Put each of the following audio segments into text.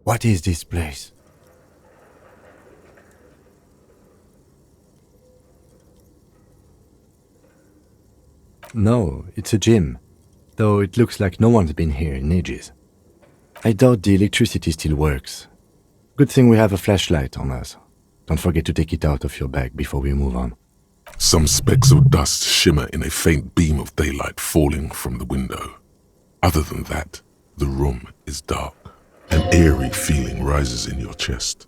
What is this place? No, it's a gym, though it looks like no one's been here in ages. I doubt the electricity still works. Good thing we have a flashlight on us. Don't forget to take it out of your bag before we move on. Some specks of dust shimmer in a faint beam of daylight falling from the window. Other than that, the room is dark. An eerie feeling rises in your chest.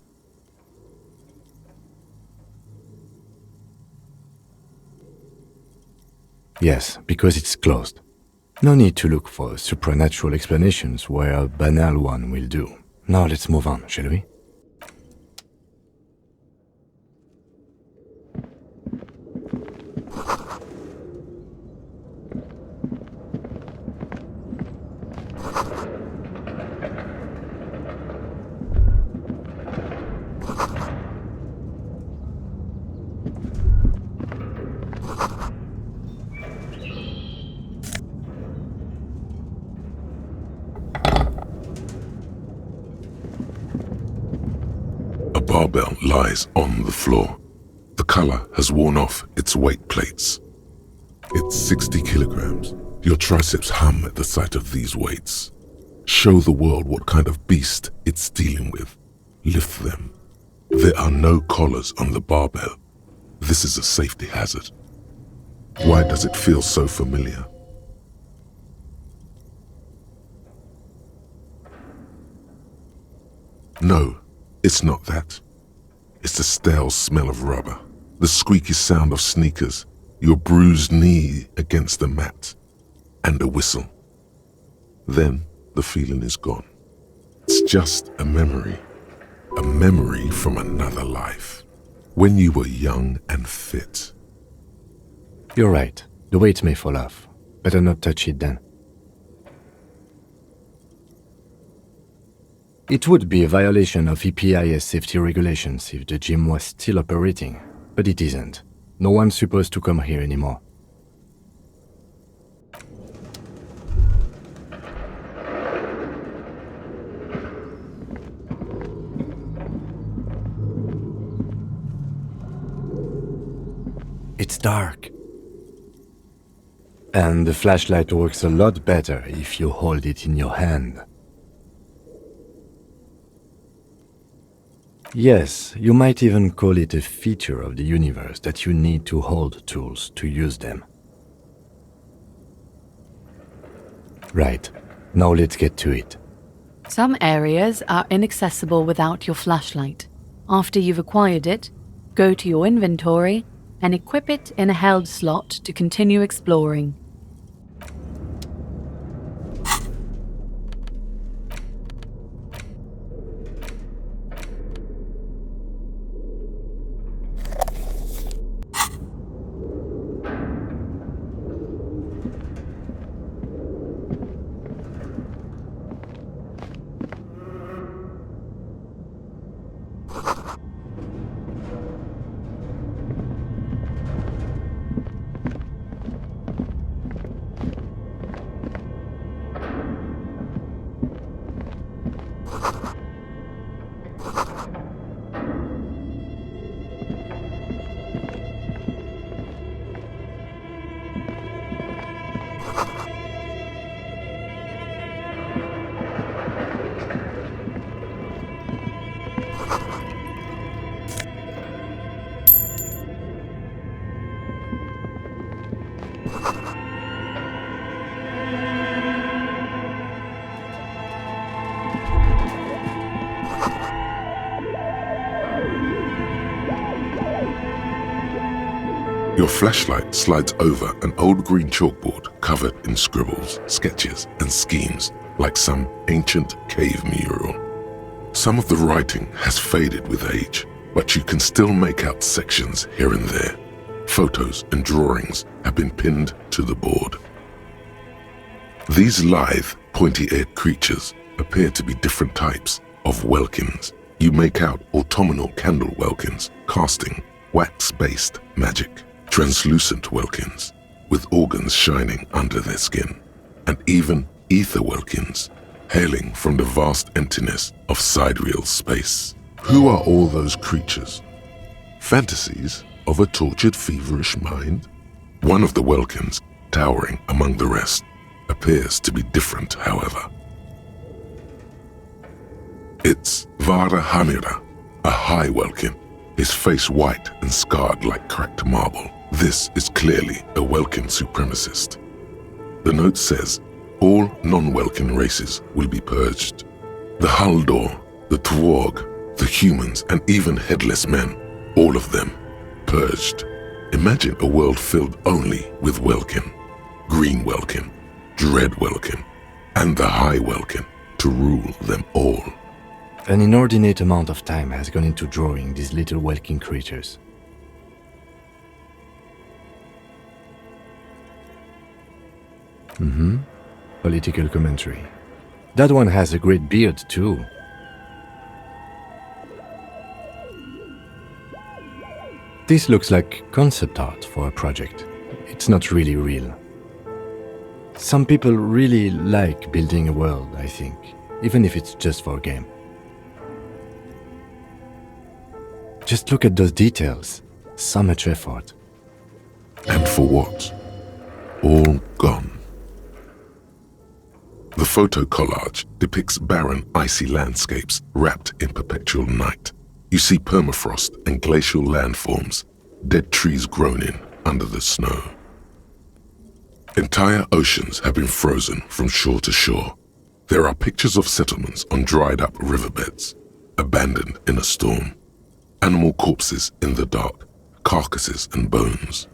Yes, because it's closed. No need to look for supernatural explanations where a banal one will do. Now let's move on, shall we? A barbell lies on the floor. The color has worn off its weight plates. It's 60 kilograms. Your triceps hum at the sight of these weights. Show the world what kind of beast it's dealing with. Lift them. There are no collars on the barbell. This is a safety hazard. Why does it feel so familiar? No, it's not that. It's the stale smell of rubber, the squeaky sound of sneakers, your bruised knee against the mat, and a whistle. Then the feeling is gone. It's just a memory from another life, when you were young and fit. You're right. The weight may fall off. Better not touch it then. It would be a violation of EPIS safety regulations if the gym was still operating, but it isn't. No one's supposed to come here anymore. It's dark. And the flashlight works a lot better if you hold it in your hand. Yes, you might even call it a feature of the universe that you need to hold tools to use them. Right, now let's get to it. Some areas are inaccessible without your flashlight. After you've acquired it, go to your inventory and equip it in a held slot to continue exploring. Your flashlight slides over an old green chalkboard covered in scribbles, sketches, and schemes like some ancient cave mural. Some of the writing has faded with age, but you can still make out sections here and there. Photos and drawings have been pinned to the board. These lithe, pointy-eared creatures appear to be different types of welkins. You make out autumnal candle welkins casting wax-based magic. Translucent welkins with organs shining under their skin, and even ether welkins hailing from the vast emptiness of sidereal space. Who are all those creatures? Fantasies of a tortured, feverish mind? One of the Welkins, towering among the rest, appears to be different, however. It's Vara Hamira, a high Welkin, his face white and scarred like cracked marble. This is clearly a Welkin supremacist. The note says, all non-Welkin races will be purged. The Haldor, the Tworg, the humans, and even headless men, all of them, purged. Imagine a world filled only with Welkin, Green Welkin, Dread Welkin, and the High Welkin to rule them all. An inordinate amount of time has gone into drawing these little Welkin creatures. Political commentary. That one has a great beard too. This looks like concept art for a project. It's not really real. Some people really like building a world, I think, even if it's just for a game. Just look at those details. So much effort. And for what? All gone. The photo collage depicts barren, icy landscapes wrapped in perpetual night. You see permafrost and glacial landforms, dead trees grown in under the snow. Entire oceans have been frozen from shore to shore. There are pictures of settlements on dried-up riverbeds, abandoned in a storm. Animal corpses in the dark, carcasses and bones.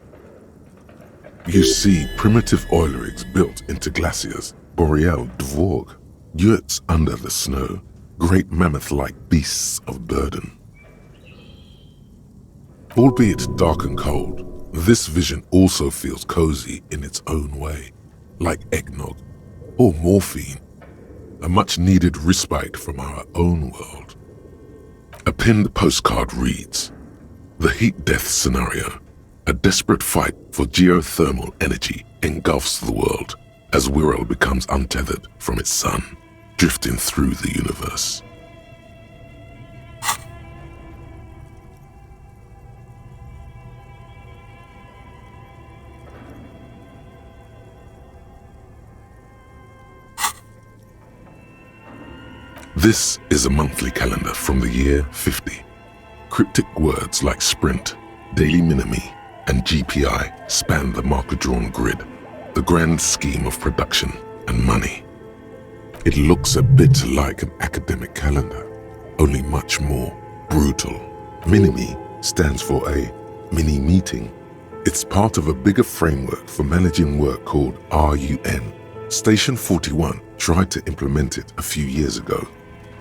You see primitive oil rigs built into glaciers, boreal dvorg, yurts under the snow, great mammoth-like beasts of burden. Albeit dark and cold, this vision also feels cozy in its own way, like eggnog or morphine, a much-needed respite from our own world. A pinned postcard reads, "The heat death scenario, a desperate fight for geothermal energy engulfs the world as Wirral becomes untethered from its sun, drifting through the universe." This is a monthly calendar from the year 50. Cryptic words like sprint, daily minimi, and GPI span the marker-drawn grid, the grand scheme of production and money. It looks a bit like an academic calendar, only much more brutal. Minimi stands for a mini-meeting. It's part of a bigger framework for managing work called RUN. Station 41 tried to implement it a few years ago,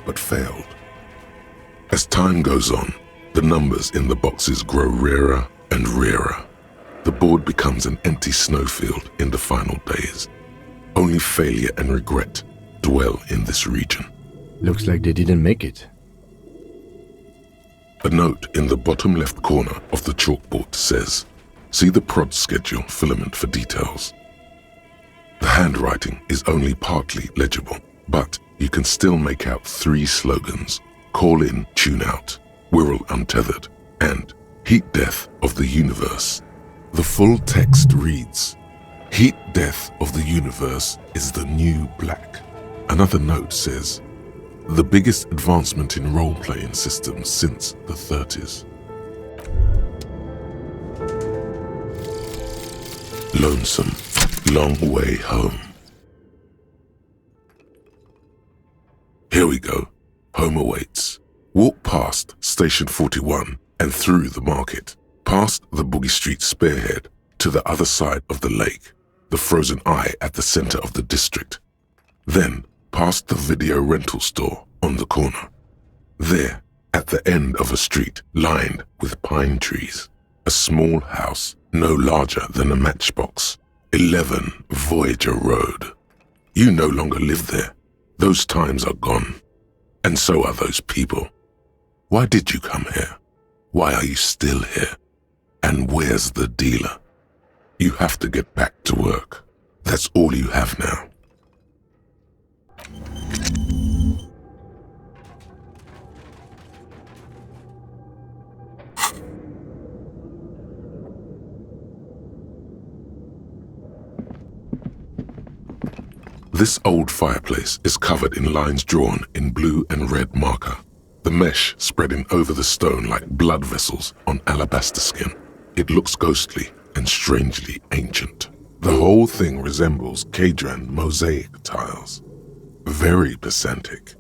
but failed. As time goes on, the numbers in the boxes grow rarer and rarer. The board becomes an empty snowfield in the final days. Only failure and regret dwell in this region. Looks like they didn't make it. A note in the bottom left corner of the chalkboard says, "See the prod schedule filament for details." The handwriting is only partly legible, but you can still make out 3 slogans: "Call in, tune out," "Wirral untethered," and "Heat death of the universe." The full text reads, "Heat death of the universe is the new black." Another note says, "The biggest advancement in role-playing systems since the 30s. Lonesome, long way home. Here we go. Home awaits. Walk past Station 41 and through the market, past the Boogie Street spearhead to the other side of the lake, the frozen eye at the center of the district. Then past the video rental store on the corner. There, at the end of a street lined with pine trees, a small house no larger than a matchbox, 11 Voyager Road. You no longer live there. Those times are gone. And so are those people. Why did you come here? Why are you still here? And where's the dealer? You have to get back to work. That's all you have now. This old fireplace is covered in lines drawn in blue and red marker, the mesh spreading over the stone like blood vessels on alabaster skin. It looks ghostly and strangely ancient. The whole thing resembles Kadran mosaic tiles. Very pedantic.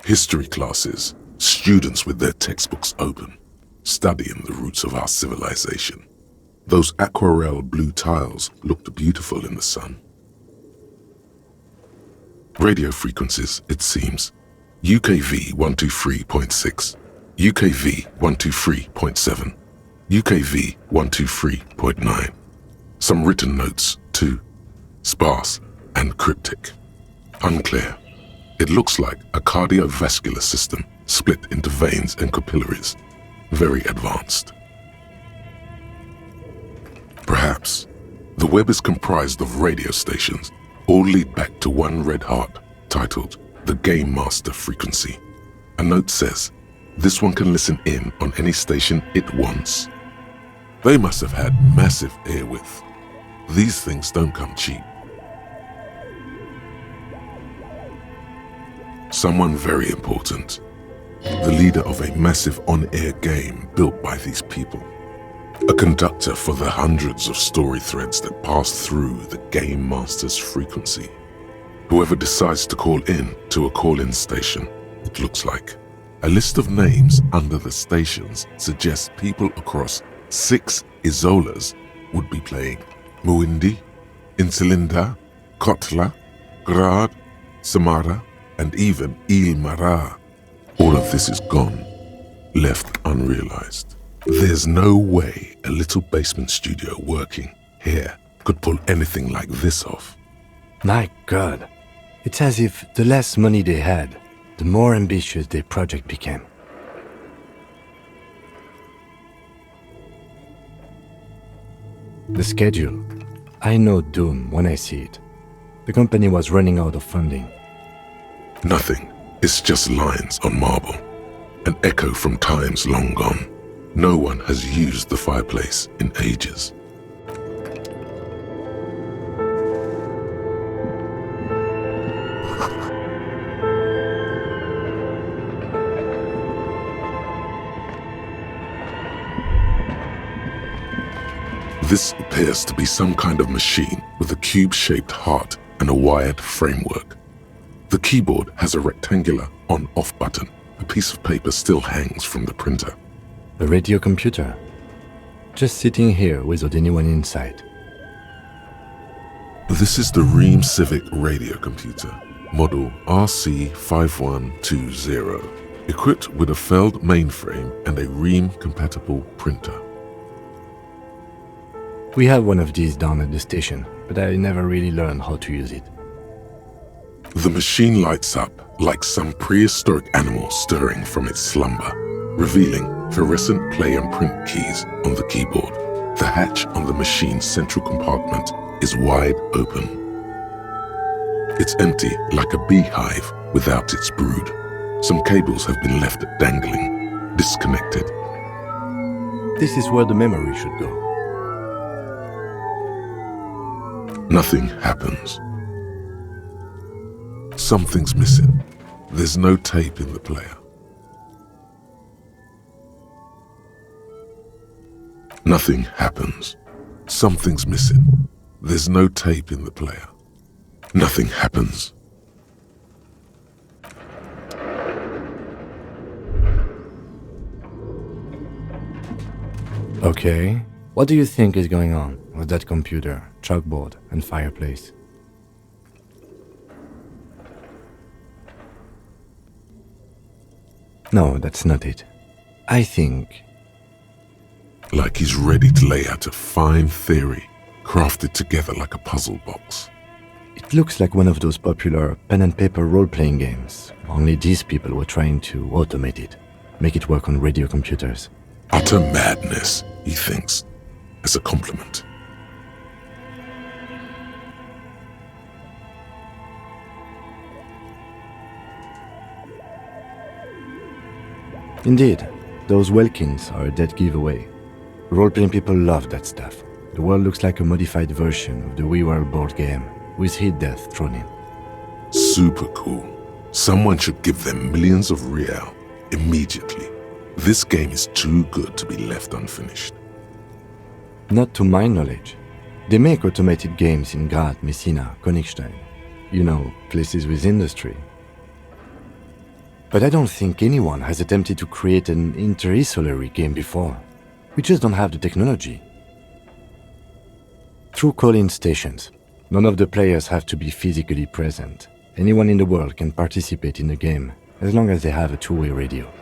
History classes, students with their textbooks open, studying the roots of our civilization. Those aquarelle blue tiles looked beautiful in the sun. Radio frequencies, it seems. UKV 123.6, UKV 123.7, UKV 123.9. Some written notes, too. Sparse and cryptic. Unclear. It looks like a cardiovascular system split into veins and capillaries. Very advanced. Perhaps the web is comprised of radio stations, all lead back to one red heart, titled the Game Master Frequency. A note says, this one can listen in on any station it wants. They must have had massive airwidth. These things don't come cheap. Someone very important. The leader of a massive on-air game built by these people. A conductor for the hundreds of story threads that pass through the Game Master's frequency. Whoever decides to call in to a call-in station, it looks like. A list of names under the stations suggests people across 6 Isolas would be playing. Muindi, Insulinda, Kotla, Grad, Samara, and even Ilmara. All of this is gone, left unrealized. There's no way a little basement studio working here could pull anything like this off. My God. It's as if the less money they had, the more ambitious their project became. The schedule. I know doom when I see it. The company was running out of funding. Nothing. It's just lines on marble. An echo from times long gone. No one has used the fireplace in ages. This appears to be some kind of machine with a cube-shaped heart and a wired framework. The keyboard has a rectangular on-off button. A piece of paper still hangs from the printer. A radio computer. Just sitting here without anyone inside. This is the Ream Civic radio computer, model RC5120, equipped with a Feld mainframe and a Ream-compatible printer. We have one of these down at the station, but I never really learned how to use it. The machine lights up like some prehistoric animal stirring from its slumber, revealing fluorescent play and print keys on the keyboard. The hatch on the machine's central compartment is wide open. It's empty like a beehive without its brood. Some cables have been left dangling, disconnected. This is where the memory should go. Nothing happens. Something's missing. There's no tape in the player. Nothing happens. Something's missing. There's no tape in the player. Nothing happens. Okay. What do you think is going on with that computer, chalkboard, and fireplace? No, that's not it. I think... Like he's ready to lay out a fine theory, crafted together like a puzzle box. It looks like one of those popular pen and paper role-playing games, only these people were trying to automate it, make it work on radio computers. Utter madness, he thinks, as a compliment. Indeed, those Welkins are a dead giveaway. Role-playing people love that stuff. The world looks like a modified version of the WeWorld board game, with hit death thrown in. Super cool. Someone should give them millions of real immediately. This game is too good to be left unfinished. Not to my knowledge. They make automated games in Graz, Messina, Königstein. You know, places with industry. But I don't think anyone has attempted to create an interisolary game before. We just don't have the technology. Through call-in stations, none of the players have to be physically present. Anyone in the world can participate in the game, as long as they have a two-way radio.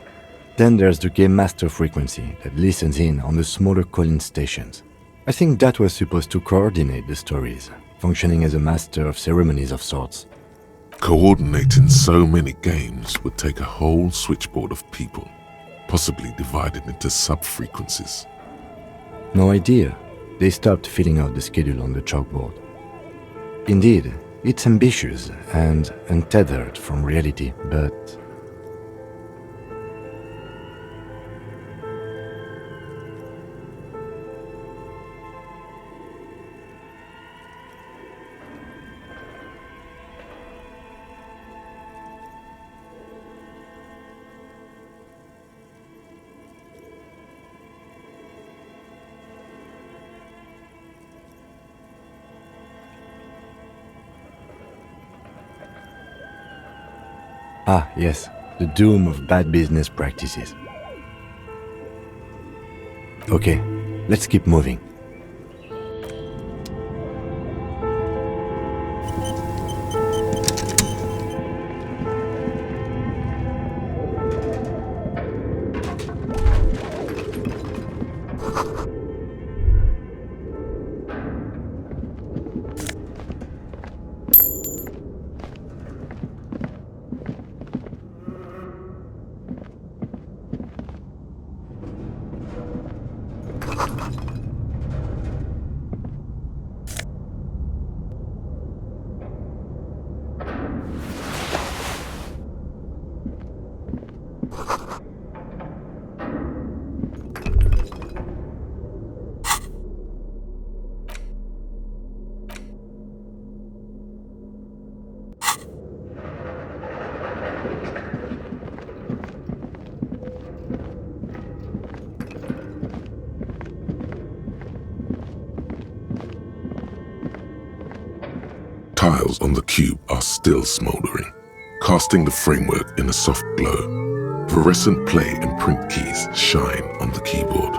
Then there's the game master frequency that listens in on the smaller call-in stations. I think that was supposed to coordinate the stories, functioning as a master of ceremonies of sorts. Coordinating so many games would take a whole switchboard of people, possibly divided into sub-frequencies. No idea. They stopped filling out the schedule on the chalkboard. Indeed, it's ambitious and untethered from reality, but... Ah, yes, the doom of bad business practices. Okay, let's keep moving. Tiles on the cube are still smoldering, casting the framework in a soft glow. Fluorescent play and print keys shine on the keyboard.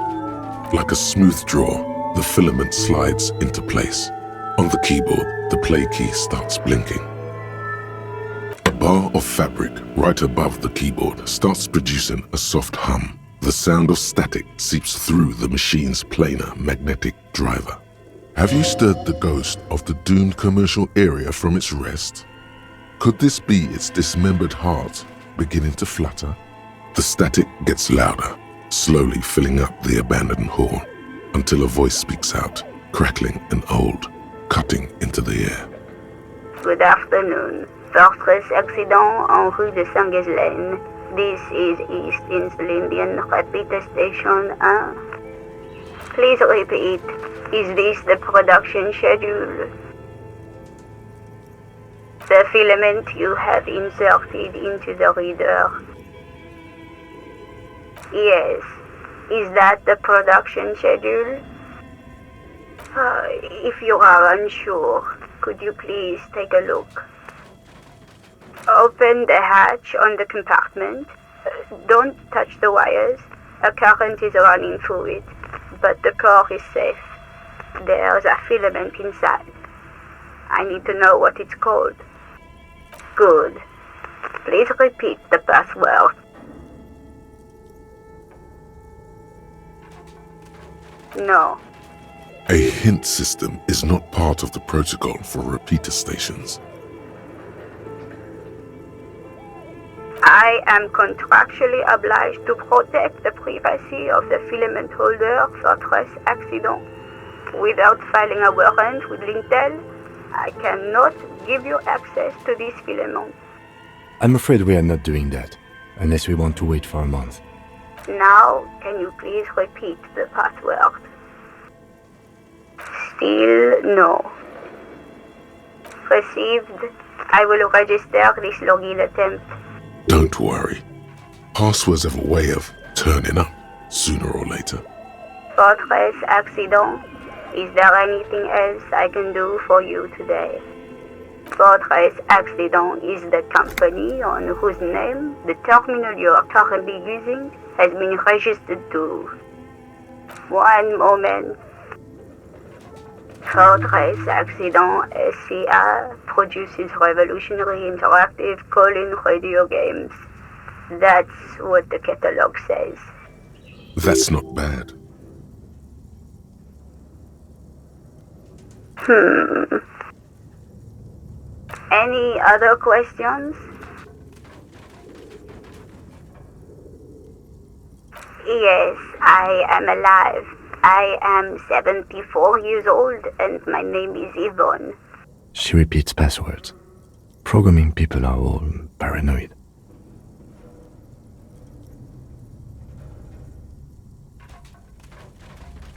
Like a smooth draw, the filament slides into place. On the keyboard, the play key starts blinking. A bar of fabric right above the keyboard starts producing a soft hum. The sound of static seeps through the machine's planar magnetic driver. Have you stirred the ghost of the doomed commercial area from its rest? Could this be its dismembered heart beginning to flutter? The static gets louder, slowly filling up the abandoned hall, until a voice speaks out, crackling and old, cutting into the air. Good afternoon. Fortress accident en rue de Saint-Ghislaine. This is East Insulindian Repeater Station 1. Please repeat. Is this the production schedule? The filament you have inserted into the reader. Yes. Is that the production schedule? If you are unsure, could you please take a look? Open the hatch on the compartment. Don't touch the wires. A current is running through it, but the core is safe. There's a filament inside. I need to know what it's called. Good. Please repeat the password. No. A hint system is not part of the protocol for repeater stations. I am contractually obliged to protect the privacy of the filament holder Fortress accident. Without filing a warrant with Lintel, I cannot give you access to this filament. I'm afraid we are not doing that, unless we want to wait for a month. Now, can you please repeat the password? Still no. Received. I will register this login attempt. Don't worry. Passwords have a way of turning up sooner or later. Fortress accident. Is there anything else I can do for you today? Fortress Accident is the company on whose name the terminal you are currently using has been registered to. One moment. Fortress Accident SCA produces revolutionary interactive call-in radio games. That's what the catalog says. That's not bad. Any other questions? Yes, I am alive. I am 74 years old and my name is Yvonne. She repeats passwords. Programming people are all paranoid.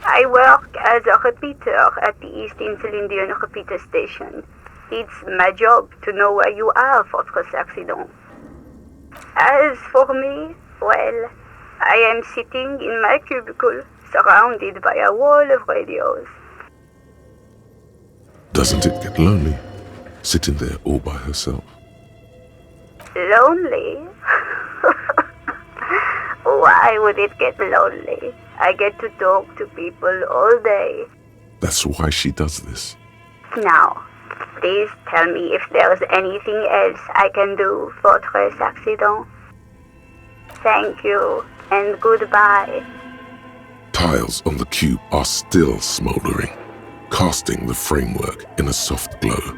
I work as a repeater at the East Insulindian repeater station. It's my job to know where you are, Fortress Accident. As for me, well, I am sitting in my cubicle, surrounded by a wall of radios. Doesn't it get lonely, sitting there all by herself? Lonely? Why would it get lonely? I get to talk to people all day. That's why she does this. Now, please tell me if there's anything else I can do, Fortress Accident. Thank you, and goodbye. Tiles on the cube are still smoldering, casting the framework in a soft glow.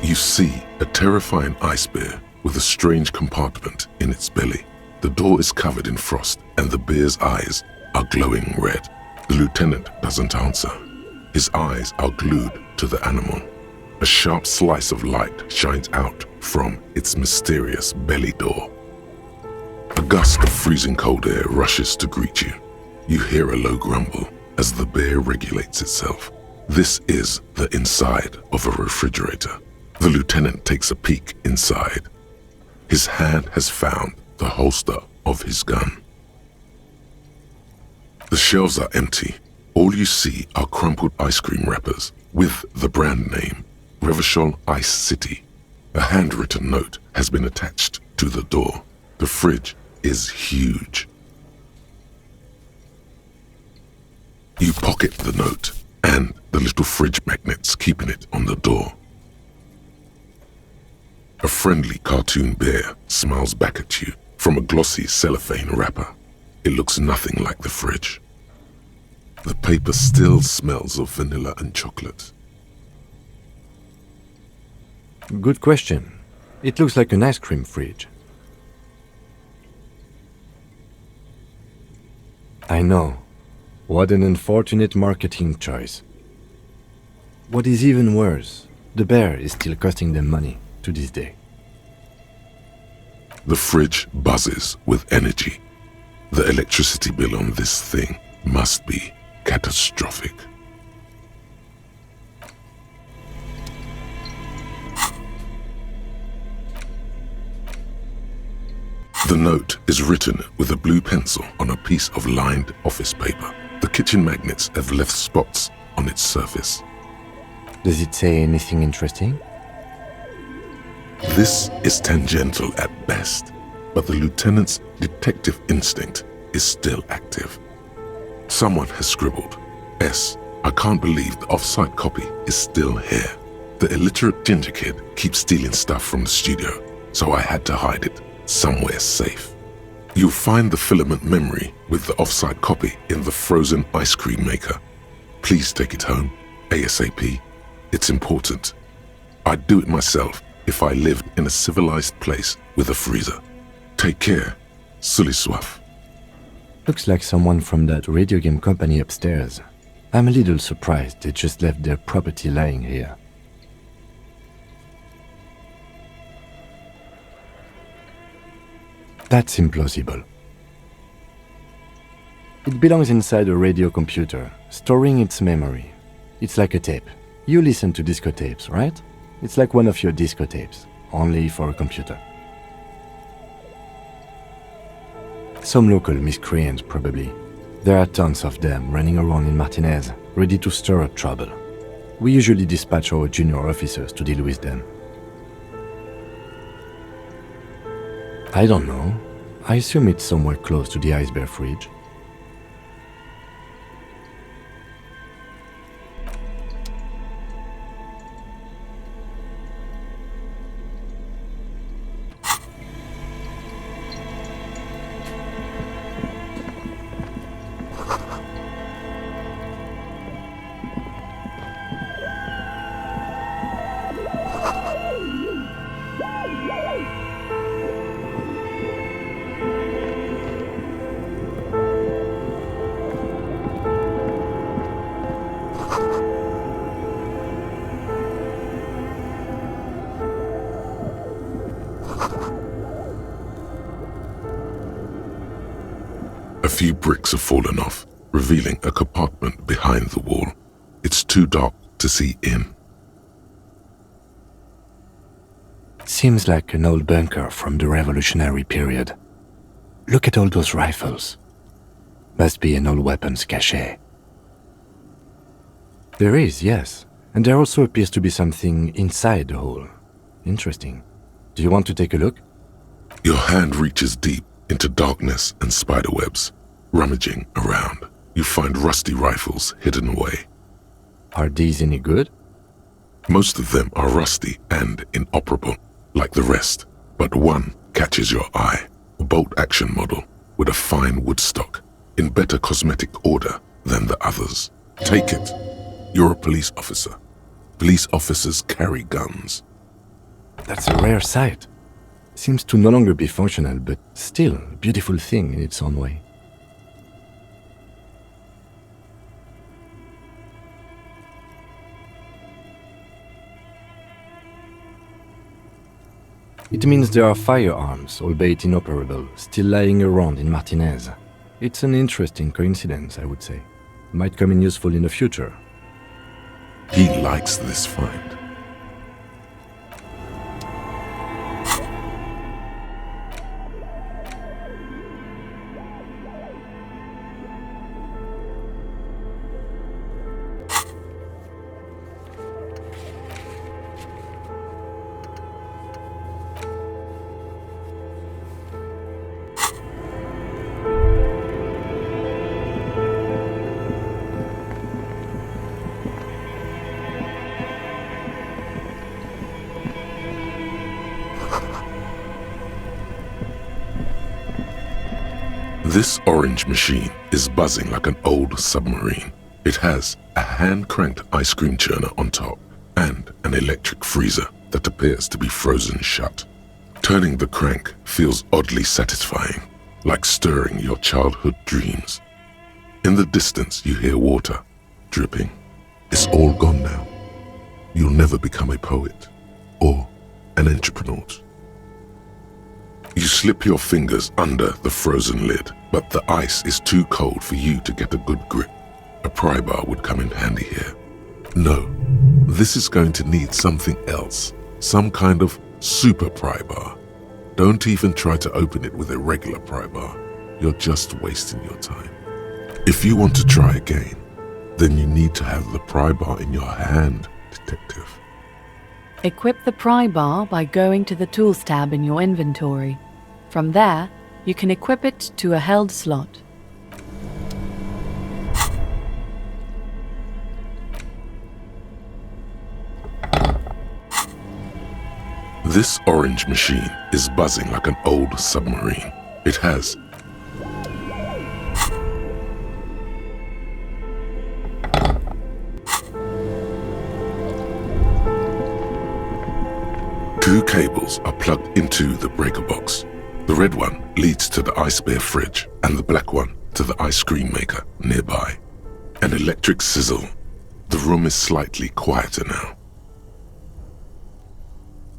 You see a terrifying ice bear with a strange compartment in its belly. The door is covered in frost and the bear's eyes are glowing red. The lieutenant doesn't answer. His eyes are glued to the animal. A sharp slice of light shines out from its mysterious belly door. A gust of freezing cold air rushes to greet you. You hear a low grumble as the bear regulates itself. This is the inside of a refrigerator. The lieutenant takes a peek inside. His hand has found the holster of his gun. The shelves are empty. All you see are crumpled ice cream wrappers with the brand name, Revachol Ice City. A handwritten note has been attached to the door. The fridge is huge. You pocket the note and the little fridge magnets keeping it on the door. A friendly cartoon bear smiles back at you from a glossy cellophane wrapper. It looks nothing like the fridge. The paper still smells of vanilla and chocolate. Good question. It looks like an ice cream fridge. I know. What an unfortunate marketing choice. What is even worse, the bear is still costing them money to this day. The fridge buzzes with energy. The electricity bill on this thing must be catastrophic. The note is written with a blue pencil on a piece of lined office paper. The kitchen magnets have left spots on its surface. Does it say anything interesting? This is tangential at best, but the lieutenant's detective instinct is still active. Someone has scribbled, S. I can't believe the off-site copy is still here. The illiterate ginger kid keeps stealing stuff from the studio, so I had to hide it somewhere safe. You'll find the filament memory with the offsite copy in the frozen ice cream maker. Please take it home, ASAP. It's important. I'd do it myself if I lived in a civilized place with a freezer. Take care. Sully soif. Looks like someone from that radio game company upstairs. I'm a little surprised they just left their property lying here. That's implausible. It belongs inside a radio computer, storing its memory. It's like a tape. You listen to disco tapes, right? It's like one of your disco tapes, only for a computer. Some local miscreant, probably. There are tons of them running around in Martinez, ready to stir up trouble. We usually dispatch our junior officers to deal with them. I don't know. I assume it's somewhere close to the iceberg fridge. A few bricks have fallen off, revealing a compartment behind the wall. It's too dark to see in. Seems like an old bunker from the revolutionary period. Look at all those rifles. Must be an old weapons cache. There is, yes. And there also appears to be something inside the hole. Interesting. Do you want to take a look? Your hand reaches deep into darkness and spiderwebs. Rummaging around, you find rusty rifles hidden away. Are these any good? Most of them are rusty and inoperable, like the rest, but one catches your eye, a bolt-action model with a fine wood stock, in better cosmetic order than the others. Take it. You're a police officer. Police officers carry guns. That's a rare sight. Seems to no longer be functional, but still a beautiful thing in its own way. It means there are firearms, albeit inoperable, still lying around in Martinez. It's an interesting coincidence, I would say. Might come in useful in the future. He likes this find. This orange machine is buzzing like an old submarine. It has a hand-cranked ice cream churner on top and an electric freezer that appears to be frozen shut. Turning the crank feels oddly satisfying, like stirring your childhood dreams. In the distance, you hear water dripping. It's all gone now. You'll never become a poet or an entrepreneur. You slip your fingers under the frozen lid, but the ice is too cold for you to get a good grip. A pry bar would come in handy here. No, this is going to need something else, some kind of super pry bar. Don't even try to open it with a regular pry bar. You're just wasting your time. If you want to try again, then you need to have the pry bar in your hand, detective. Equip the pry bar by going to the Tools tab in your inventory. From there, you can equip it to a held slot. This orange machine is buzzing like an old submarine. It has Two cables are plugged into the breaker box. The red one leads to the ice bear fridge and the black one to the ice cream maker nearby. An electric sizzle. The room is slightly quieter now.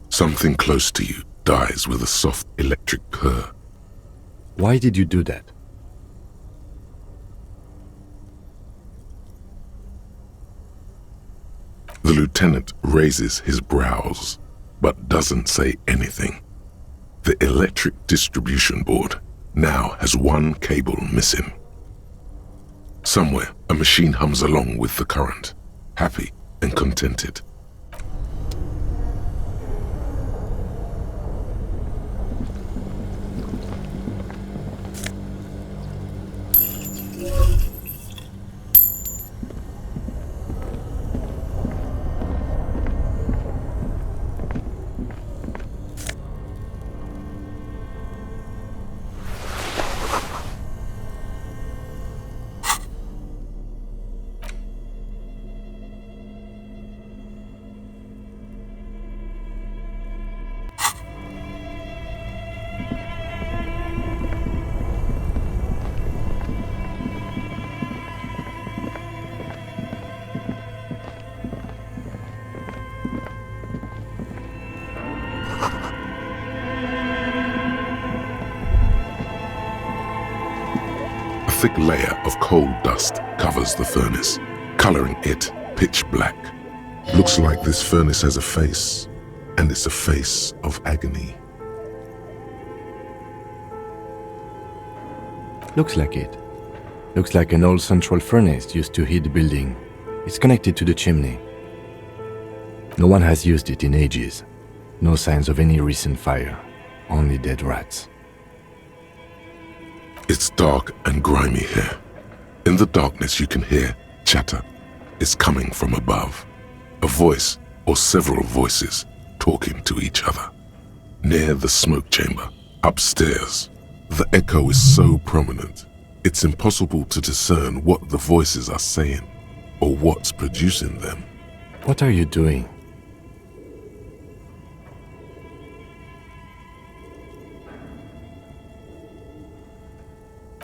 Something close to you dies with a soft electric purr. Why did you do that? The lieutenant raises his brows, but doesn't say anything. The electric distribution board now has one cable missing. Somewhere, a machine hums along with the current, happy and contented. A thick layer of coal dust covers the furnace, coloring it pitch black. Looks like this furnace has a face, and it's a face of agony. Looks like it. Looks like an old central furnace used to heat the building. It's connected to the chimney. No one has used it in ages. No signs of any recent fire. Only dead rats. It's dark and grimy here. In the darkness you can hear chatter. It's coming from above. A voice or several voices talking to each other. Near the smoke chamber, upstairs, the echo is so prominent, it's impossible to discern what the voices are saying or what's producing them. What are you doing?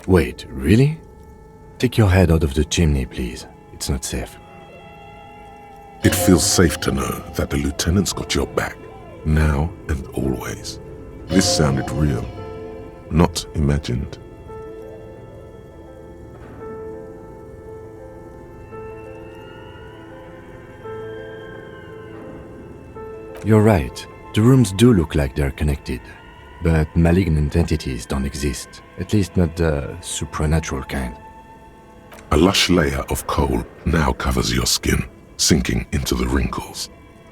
Wait, really? Take your head out of the chimney, please. It's not safe. It feels safe to know that the lieutenant's got your back, now and always. This sounded real, not imagined. You're right. The rooms do look like they're connected. But malignant entities don't exist. At least not the supernatural kind. A lush layer of coal now covers your skin, sinking into the wrinkles.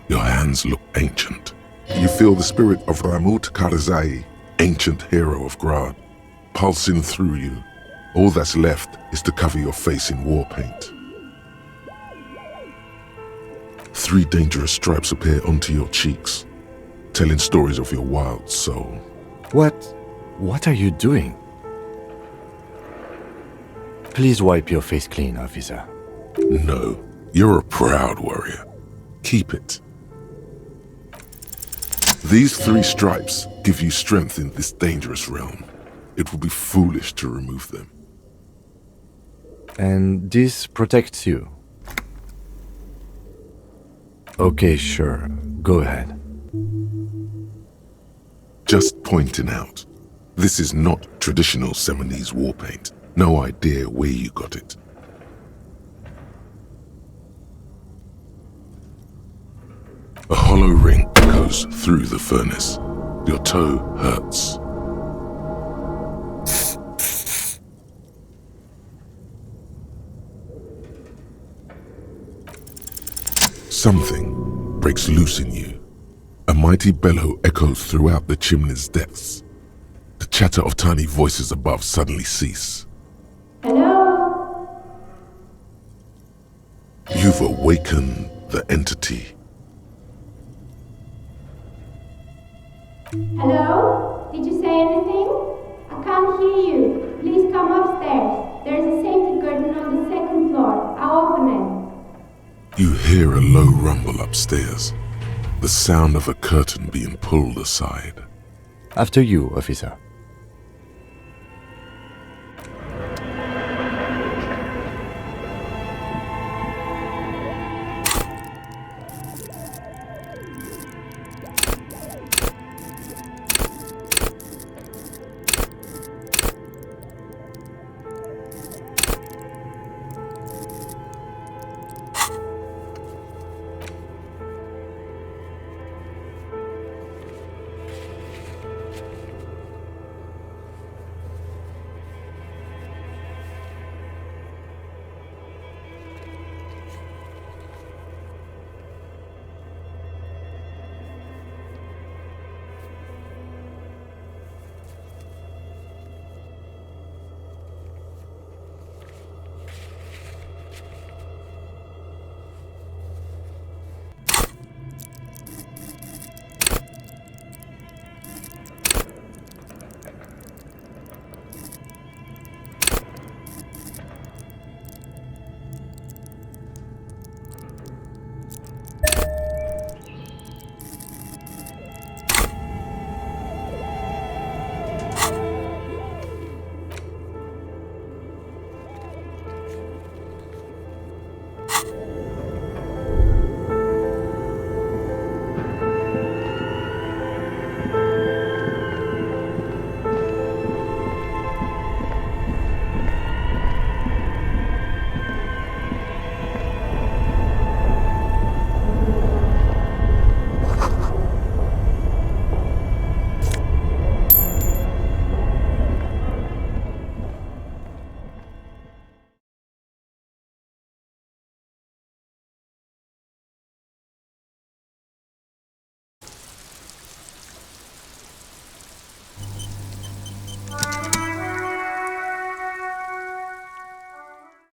Your hands look ancient. You feel the spirit of Ramut Karzai, ancient hero of Grad, pulsing through you. All that's left is to cover your face in war paint. 3 dangerous stripes appear onto your cheeks, telling stories of your wild soul. What are you doing? Please wipe your face clean, officer. No, you're a proud warrior. Keep it. These 3 stripes give you strength in this dangerous realm. It would be foolish to remove them. And this protects you. Okay, sure. Go ahead. Just pointing out, this is not traditional Seminese war paint. No idea where you got it. A hollow ring echoes through the furnace. Your toe hurts. Something breaks loose in you. A mighty bellow echoes throughout the chimney's depths. The chatter of tiny voices above suddenly cease. Hello? You've awakened the entity. Hello? Did you say anything? I can't hear you. Please come upstairs. There is a safety curtain on the 2nd floor. I'll open it. You hear a low rumble upstairs. the sound of a curtain being pulled aside. After you, officer.